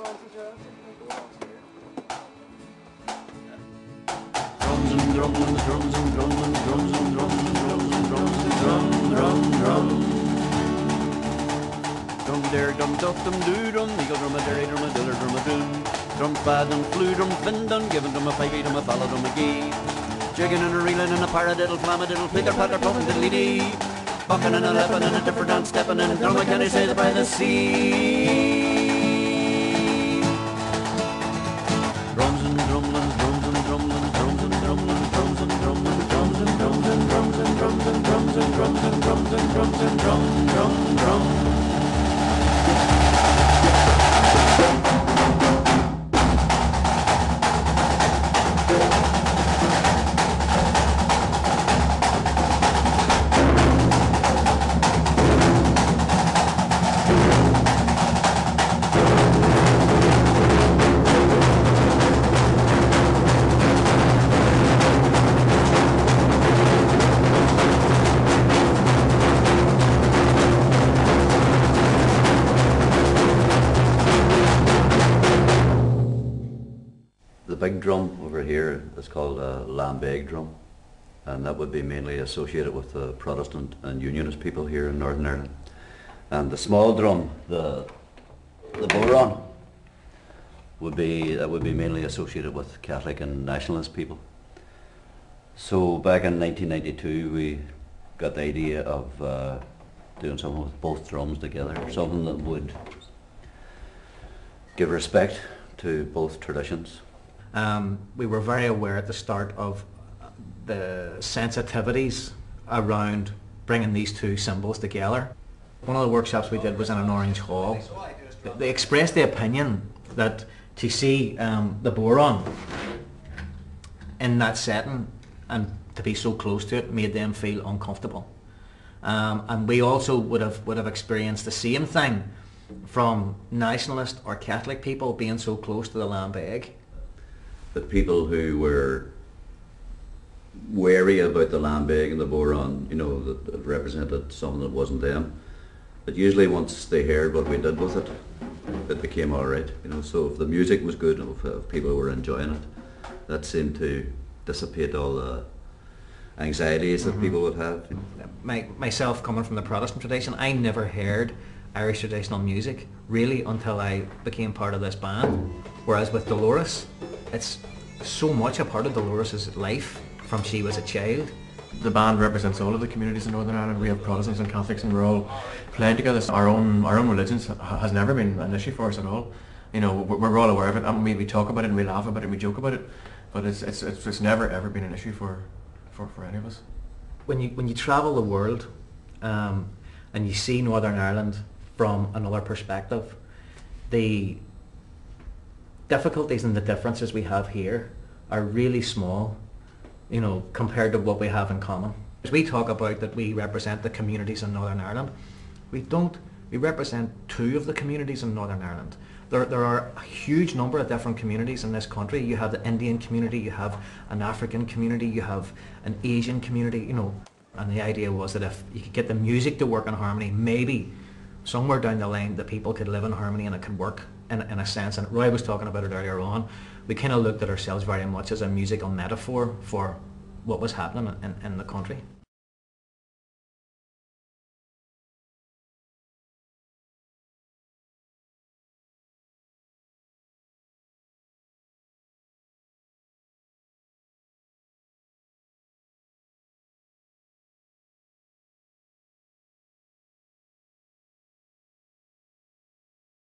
Drums and drums and drums and drums and drums and drums and drums and drums and drum. Drum dare dum duff dum doo dum, eagle drum a derry drum a diller drum a doom. Drum bad and flew drum fin done, giving drum a fivey drum a follow drum a gee. Jigging and a reeling and a paradiddle flamadiddle, pitter patter plum diddly dee. Bucking and a lepping and a different dance stepping and a drum a canny sails by the sea. Drums and drumlins, drums and drumlins, drums and drumlins, drums and drumlins, drums and drums and drums and drums and drums and drums and drums and drums and drum. The big drum over here is called a lambeg drum, and that would be mainly associated with the Protestant and Unionist people here in Northern Ireland. And the small drum, the bodhrán, would be mainly associated with Catholic and Nationalist people. So back in 1992 we got the idea of doing something with both drums together, something that would give respect to both traditions. We were very aware at the start of the sensitivities around bringing these two symbols together. One of the workshops we did was in an Orange Hall. They expressed the opinion that to see the bodhrán in that setting and to be so close to it made them feel uncomfortable. And we also would have experienced the same thing from nationalist or Catholic people being so close to the lambeg. The people who were wary about the lambeg and the bodhrán, you know, that represented something that wasn't them. But usually once they heard what we did with it, it became all right. You know, so if the music was good, if people were enjoying it, that seemed to dissipate all the anxieties that people would have. Myself, coming from the Protestant tradition, I never heard Irish traditional music really until I became part of this band. Whereas with Dolores, it's so much a part of Dolores' life from she was a child. The band represents all of the communities in Northern Ireland. We have Protestants and Catholics, and we're all playing together. So our own religions has never been an issue for us at all. You know, we're all aware of it, and we talk about it and we laugh about it and we joke about it. But it's never ever been an issue for any of us. When you travel the world and you see Northern Ireland from another perspective, the difficulties and the differences we have here are really small, you know, compared to what we have in common. As we talk about that we represent the communities in Northern Ireland, we don't. We represent two of the communities in Northern Ireland. There are a huge number of different communities in this country. You have the Indian community, you have an African community, you have an Asian community, you know. And the idea was that if you could get the music to work in harmony, maybe somewhere down the line the people could live in harmony and it could work in a sense. And Roy was talking about it earlier on. We kind of looked at ourselves very much as a musical metaphor for what was happening in the country.